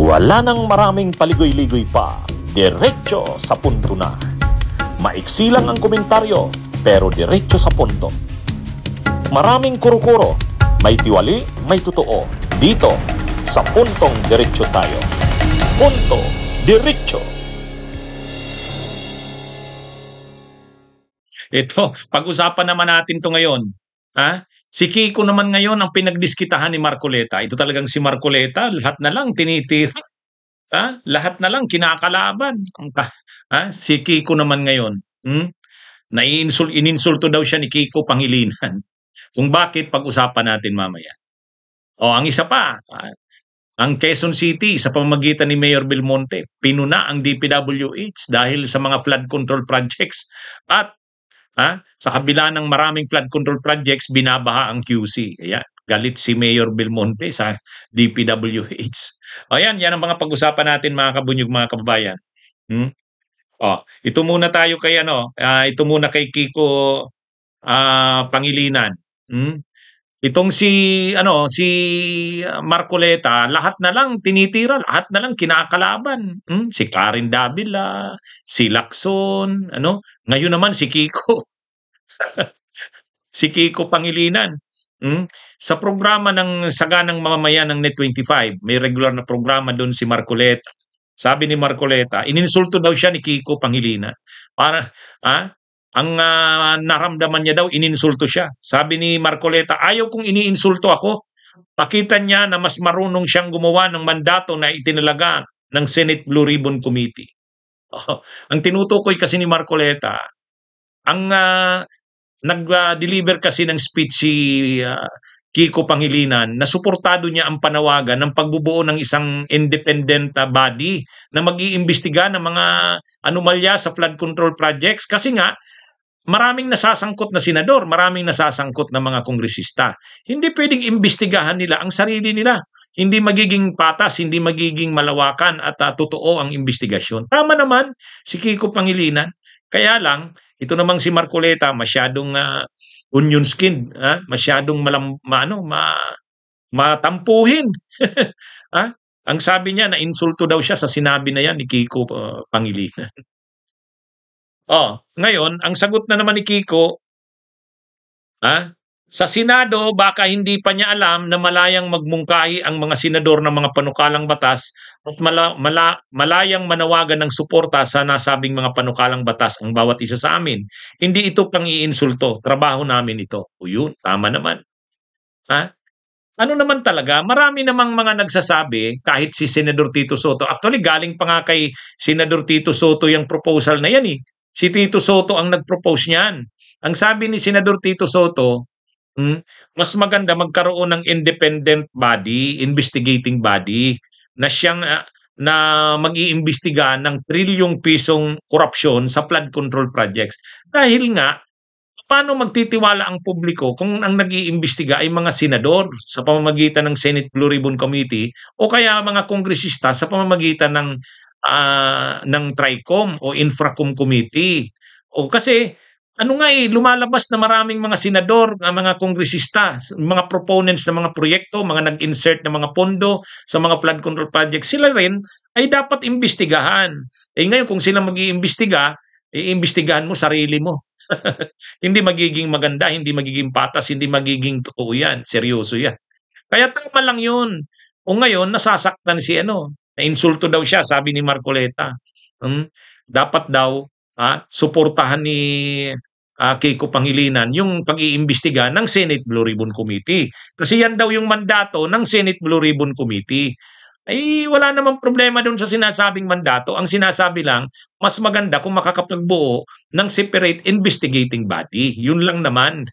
Wala nang maraming paligoy-ligoy pa, diretso sa punto na. Maiksi lang ang komentaryo, pero diretso sa punto. Maraming kuro-kuro, may tiwali, may totoo. Dito, sa puntong diretso tayo. Punto, diretso. Ito, pag-usapan naman natin to ngayon. Ha? Si Kiko naman ngayon ang pinagdiskitahan ni Marcoleta. Ito talagang si Marcoleta, lahat na lang tinitira. Ha? Lahat na lang kinakalaban. Ha? Si Kiko naman ngayon. Ininsulto daw siya ni Kiko Pangilinan. Kung bakit, pag-usapan natin mamaya. O, ang isa pa, ang Quezon City sa pamamagitan ni Mayor Belmonte, pinuna ang DPWH dahil sa mga flood control projects at sa kabila ng maraming flood control projects, binabaha ang QC. Ayan, galit si Mayor Belmonte sa DPWH. Ayan, yan ang mga pag-usapan natin mga kabunyog, mga kababayan. Ito muna tayo kay ito muna kay Kiko Pangilinan. Itong si Marcoleta, lahat na lang tinitira, lahat na lang kinakalaban. Si Karen Davila, si Lacson, ngayon naman si Kiko. Si Kiko Pangilinan. Sa programa ng Saganang Mamamayan ng Net25, may regular na programa doon si Marcoleta. Sabi ni Marcoleta, ininsulto daw siya ni Kiko Pangilinan. Ang naramdaman niya daw, ininsulto siya. Sabi ni Marcoleta, ayaw kong iniinsulto ako. Pakita niya na mas marunong siyang gumawa ng mandato na itinalaga ng Senate Blue Ribbon Committee. Ang tinutukoy kasi ni Marcoleta, ang nag-deliver kasi ng speech si Kiko Pangilinan na suportado niya ang panawagan ng pagbubuo ng isang independent body na mag-iimbestiga ng mga anomalya sa flood control projects kasi nga maraming nasasangkot na senador, maraming nasasangkot na mga kongresista. Hindi pwedeng imbestigahan nila ang sarili nila. Hindi magiging patas, hindi magiging malawakan at totoo ang imbestigasyon. Tama naman si Kiko Pangilinan. Kaya lang, ito namang si Marcoleta masyadong onion skin, masyadong matampuhin. Ang sabi niya na insulto daw siya sa sinabi na yan ni Kiko Pangilinan. Ngayon, ang sagot na naman ni Kiko, sa Senado, baka hindi pa niya alam na malayang magmungkahi ang mga senador ng mga panukalang batas at malayang manawagan ng suporta sa nasabing mga panukalang batas ang bawat isa sa amin. Hindi ito pang-iinsulto. Trabaho namin ito. O yun, tama naman. Ano naman talaga, marami namang mga nagsasabi, kahit si Senador Tito Soto. Actually, galing pa nga kay Senador Tito Soto yung proposal na yan eh. Si Tito Soto ang nag-propose niyan. Ang sabi ni Senador Tito Soto, mas maganda magkaroon ng independent body, investigating body, na siyang na mag-iimbestiga ng trilyong pisong korupsyon sa flood control projects. Dahil nga, paano magtitiwala ang publiko kung ang nag-iimbestiga ay mga senador sa pamamagitan ng Senate Blue Ribbon Committee o kaya mga kongresista sa pamamagitan ng TRICOM o Infracom Committee. O kasi lumalabas na maraming mga senador, mga kongresista, mga proponents ng mga proyekto, mga nag-insert ng mga pondo sa mga flood control projects, sila rin ay dapat imbestigahan. Ngayon kung sila mag-iimbestiga, iimbestigahan mo sarili mo. Hindi magiging maganda, hindi magiging patas, hindi magiging totoo yan, seryoso yan. Kaya tama lang yun. O ngayon, nasasaktan si na-insulto daw siya, sabi ni Marcoleta. Dapat daw, suportahan ni Kiko Pangilinan yung pag-iimbestiga ng Senate Blue Ribbon Committee. Kasi yan daw yung mandato ng Senate Blue Ribbon Committee. Ay wala namang problema doon sa sinasabing mandato. Ang sinasabi lang, mas maganda kung makakapagbuo ng separate investigating body. Yun lang naman.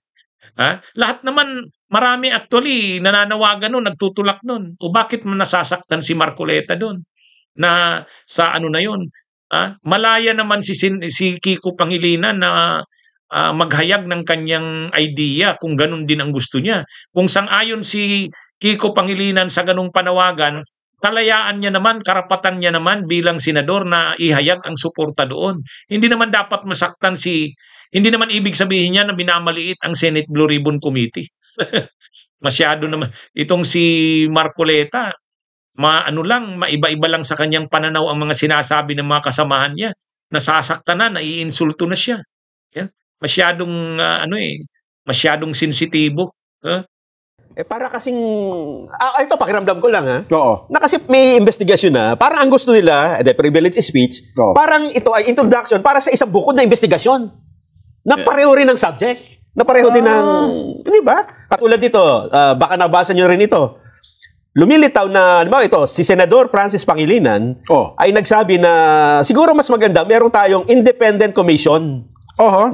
Lahat naman, marami actually nananawagan nun, nagtutulak nun. O bakit nasasaktan si Marcoleta doon? Na sa na yun? Malaya naman si Kiko Pangilinan na maghayag ng kanyang idea kung ganun din ang gusto niya. Kung sang-ayon si Kiko Pangilinan sa ganung panawagan, kalayaan niya naman, karapatan niya naman bilang senador na ihayag ang suporta doon. Hindi naman dapat masaktan hindi naman ibig sabihin niya na minamaliit ang Senate Blue Ribbon Committee. Masyado naman. Itong si Marcoleta, maiba-iba lang sa kanyang pananaw ang mga sinasabi ng mga kasamahan niya. Nasasaktan na, naiinsulto na siya. Yan. Masyadong masyadong sensitibo. Para kasing ito pakiramdam ko lang Oo. na kasi may investigasyon na, parang ang gusto nila, the privilege speech, Oo. parang ito ay introduction para sa isang bukod na investigasyon. Na pareho rin ng subject. Na pareho din ng, di ba? Katulad dito, baka nabasa nyo rin ito. Lumilitaw na, alam mo ito, si Senador Francis Pangilinan ay nagsabi na siguro mas maganda, meron tayong independent commission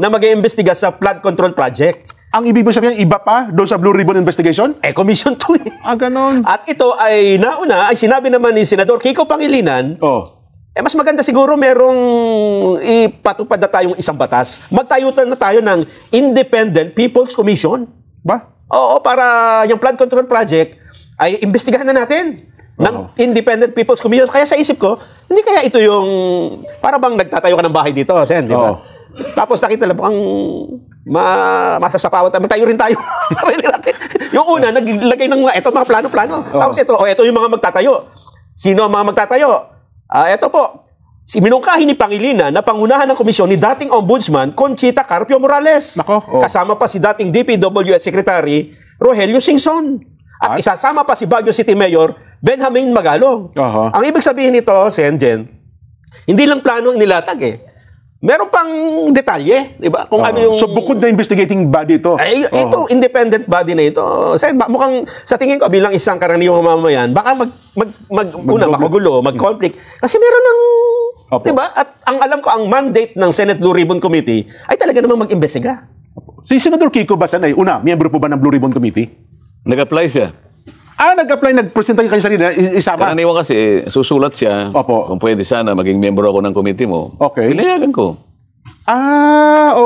na mag-iimbestiga sa flood control project. Ang ibig sabihin, iba pa doon sa Blue Ribbon Investigation? Commission 2 eh. Ganon. At ito ay nauna, ay sinabi naman ni Senador Kiko Pangilinan, mas maganda siguro merong ipatupad na tayong isang batas. Magtayutan na tayo ng Independent People's Commission. Ba? Oo, para yung flood control project ay imbestigahan na natin ng Independent People's Commission. Kaya sa isip ko, hindi kaya ito yung para bang nagtatayo ka ng bahay dito, Sen, di ba? Tapos nakita lang ang masasapawan tayo. Magtayo rin tayo. Yung una, naglagay ng ito mga plano-plano. Tapos ito yung mga magtatayo. Sino ang mga magtatayo? Ito po, si minungkahi ni Pangilinan na pangunahan ng komisyon ni dating Ombudsman Conchita Carpio Morales. Kasama pa si dating DPWH Secretary Rogelio Singson. At isasama pa si Baguio City Mayor Benjamin Magalong. Ang ibig sabihin nito, Senjen, hindi lang plano ang nilatag meron pang detalye, di ba? Kung ano yung... So, bukod na investigating body ito? Ito, independent body na ito. Mukhang, sa tingin ko, bilang isang karaniwang mamamayan, baka magugulo, mag-conflict. Kasi meron ng... Di ba? At ang alam ko, ang mandate ng Senate Blue Ribbon Committee ay talaga namang mag-imbestiga. Si Senator Kiko Basanay, miyembro po ba ng Blue Ribbon Committee? Nag-apply siya. Nag-apply, nag-presenta kayo sarili, isama. Karaniwan kasi, susulat siya. Kung pwede sana, maging miyembro ako ng committee mo. Pinayagan ko.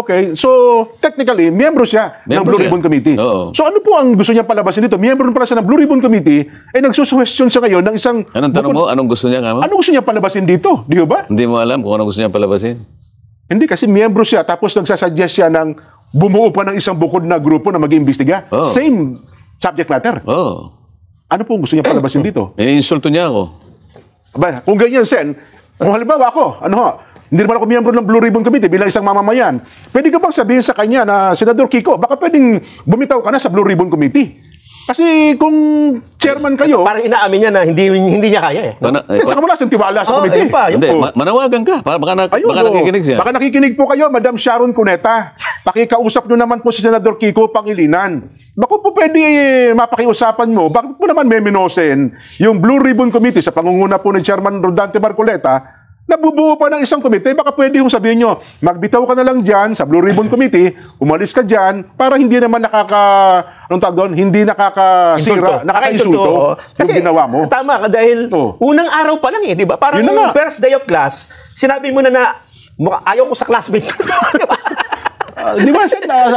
Okay. So, technically, miyembro siya ng Blue Ribbon Committee. So, ano po ang gusto niya palabasin dito? Miyembro pala siya ng Blue Ribbon Committee, nagsusuwestiyon siya ngayon ng isang... Anong tanong mo? Anong gusto niya nga mo? Anong gusto niya palabasin dito? Di ba? Hindi mo alam kung anong gusto niya palabasin. Hindi, kasi miyembro siya, tapos nagsasuggest siya ng bumuo pa ng isang bukod na grupo na mag-iimbestiga. Same subject matter. Ano po ang gusto niya palabasin dito? Iniinsulto niya ako. Kung ganyan, Sen, kung halimbawa ako, hindi naman ako miyembro ng Blue Ribbon Committee bilang isang mamamayan, pwede ka bang sabihin sa kanya na, Senador Kiko, baka pwedeng bumitaw ka na sa Blue Ribbon Committee? Kasi kung chairman kayo... Parang inaamin niya na hindi niya kaya Saka wala siyang tiwala sa committee. Hindi, manawagan ka. Baka nakikinig siya. Baka nakikinig po kayo, Madam Sharon Cuneta. Pakikausap nyo naman po si Senador Kiko Pangilinan. Bako po pwede mapakiusapan mo, bakit po naman meminosen yung Blue Ribbon Committee sa pangunguna po ni Chairman Rodante Marcoleta, nabubuo pa ng isang komite, baka pwede yung sabihin nyo, magbitaw ka na lang dyan sa Blue Ribbon Committee, umalis ka dyan, para hindi naman hindi nakakasira, nakaka-insulto yung ginawa mo. Tama ka, dahil unang araw pa lang di ba? Parang first day of class, sinabi mo na ayaw ko sa classmate. Di ba,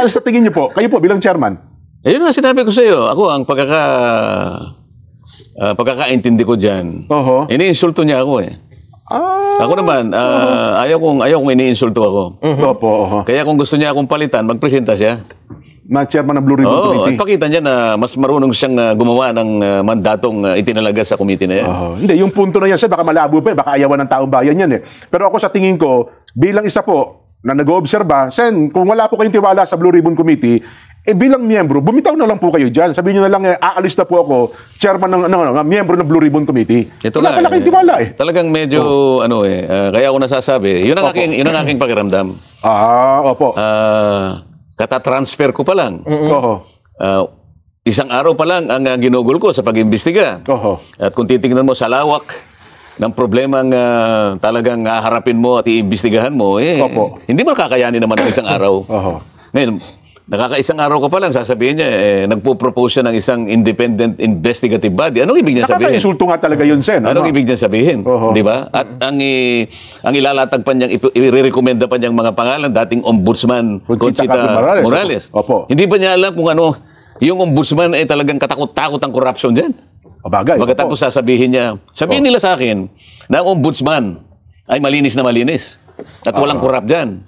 sa tingin nyo po, kayo po bilang chairman? Ayun nga, sinabi ko sa iyo, ako ang pagkakaintindi ko dyan, iniinsulto niya ako Ako naman, ayaw kong iniinsulto ako. Kaya kung gusto niya akong palitan, magpresenta siya. Na chairman ng Blue Ribbon Committee. At pakita niya na mas marunong siyang gumawa ng mandatong itinalaga sa committee na yan. Hindi, yung punto na yan, baka malabo pa, baka ayawan ng taong bayan yan Pero ako sa tingin ko, bilang isa po, na nag-oobserba, Sen, kung wala po kayong tiwala sa Blue Ribbon Committee, bilang miyembro, bumitaw na lang po kayo dyan. Sabihin nyo na lang, aalis na po ako, chairman ng miyembro ng Blue Ribbon Committee. Wala pa na kayong tiwala Talagang medyo, kaya ako nasasabi, yun ang aking pakiramdam. Opo. Katatransfer ko pa lang. Isang araw pa lang ang ginugol ko sa pag-imbestiga. At kung titingnan mo sa lawak ng problemang talagang haharapin mo at iimbestigahan mo, hindi mo kakayanin naman ng isang araw. Ngayon, nakakaisang araw ka pa lang, sasabihin niya, nagpo-propose siya ng isang independent investigative body. Anong ibig niya sabihin? Nakaka-insulto nga talaga yun, Sen. Anong ibig niya sabihin? Di ba? At ang ilalatag pa niyang, i-recommenda pa niyang mga pangalan, dating Ombudsman Conchita Morales. Hindi ba niya alam kung ano, yung Ombudsman ay talagang katakot-takot ang corruption dyan? Pagkatapos sasabihin niya, sabihin nila sa akin na ang Ombudsman ay malinis na malinis at walang corrupt dyan.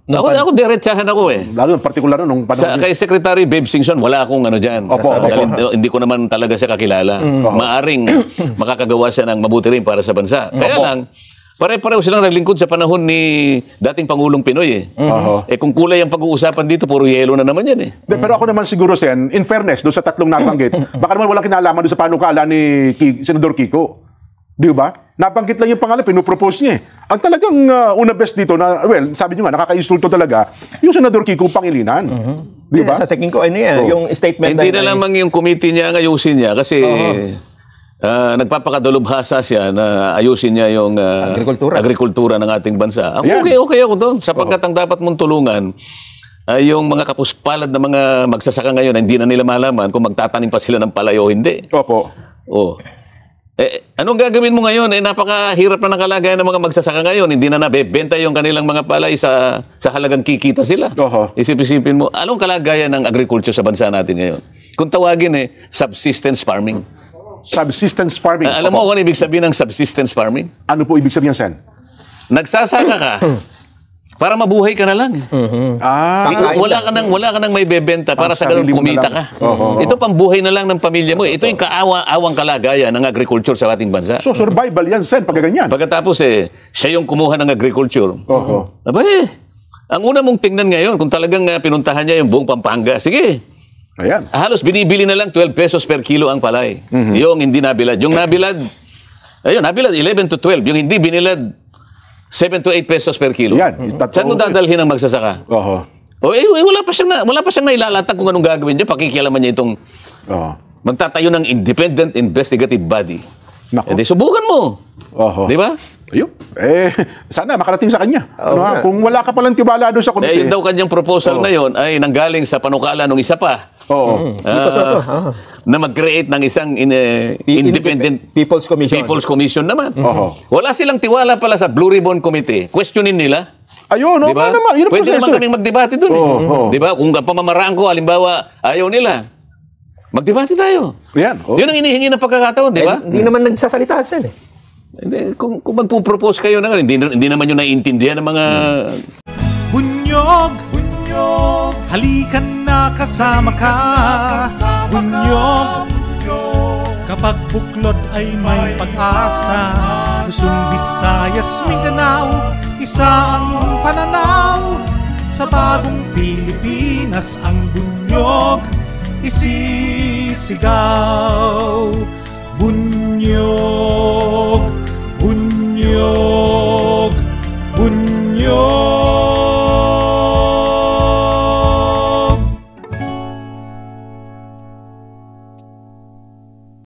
Ako diretsahan ako eh. Lalo yung particular nung panahon. Kay Secretary Babe Singson, wala akong ano dyan. Hindi ko naman talaga siya kakilala. Maaring makakagawa siya ng mabuti rin para sa bansa. Kaya lang, pare-pareho silang naglingkod sa panahon ni dating Pangulong Pinoy eh. Kung kulay ang pag-uusapan dito, puro yelo na naman yan eh. Pero ako naman siguro, Sen, in fairness, doon sa tatlong nabanggit, baka naman walang kinalaman doon sa panukala ni Senador Kiko. Di ba? Nabanggit lang yung pangalan, pinupropose niya eh. Ang talagang una best dito na, well, sabi niyo nga, nakaka-insulto talaga, yung Senador Kiko Pangilinan. Di ba? Sa second ko, ano yan, yung statement hindi na lamang yung committee niya ang ayusin niya kasi nagpapakadalubhasa siya na ayusin niya yung agrikultura ng ating bansa. Okay ako doon. Sapagkat ang dapat mong tulungan ay yung mga kapuspalad na mga magsasaka ngayon na hindi na nila malaman kung magtatanim pa sila ng palay o hindi. Opo. Anong gagawin mo ngayon? Napakahirap na ng kalagayan ng mga magsasaka ngayon. Hindi na nabebenta yung kanilang mga palay sa halagang kikita sila. Isip-isipin mo, anong kalagayan ng agriculture sa bansa natin ngayon? Kung tawagin subsistence farming. Subsistence farming. Alam mo kung ano ibig sabihin ng subsistence farming? Ano po ibig sabihin, Sen? Nagsasaka ka para mabuhay ka na lang. Wala ka nang may bebenta para sa ganun kumita ka. Ito pambuhay na lang ng pamilya mo. Ito yung kaawa-awang kalagayan ng agriculture sa ating bansa. So survival yan, Sen, pag ganyan. Pagkatapos siya yung kumuha ng agriculture. Ang una mong tingnan ngayon, kung talagang pinuntahan niya yung buong Pampanga, sige. Ayan. Halos binibili na lang 12 pesos per kilo ang palay. Yung hindi nabilad. Yung nabilad, nabilad 11 to 12. Yung hindi binilad, 7 to 8 pesos per kilo. Yan. Saan mo dadalhin ang magsasaka? Wala pa siyang nailalatag kung anong gagawin niya. Pakikialaman niya itong magtatayo ng independent investigative body. Subukan mo. Di ba? Ayun. Sana makarating sa kanya. Kung wala ka palang tiwala doon sa komite. Yun daw kanyang proposal na yun ay nanggaling sa panukala ng isa pa. Na mag-create ng isang independent People's Commission naman. Wala silang tiwala pala sa Blue Ribbon Committee. Questionin nila. Ayun, diba? Pwede naman kaming magdebate dun Diba? Kung pamamaraan ko, halimbawa, ayaw nila, magdebate tayo. Yun ang inihingi ng pagkakataon, di ba? Hindi naman nagsasalita sila eh. Kung magpo-propose kayo na hindi naman yun naiintindihan ng mga... Bunyog, halikan na kasama ka. Bunyog, kapag buklod ay may pag-asa. Luzon, Visayas, Mindanao, isa ang pananaw. Sa bagong Pilipinas ang bunyog isisigaw. Bunyog.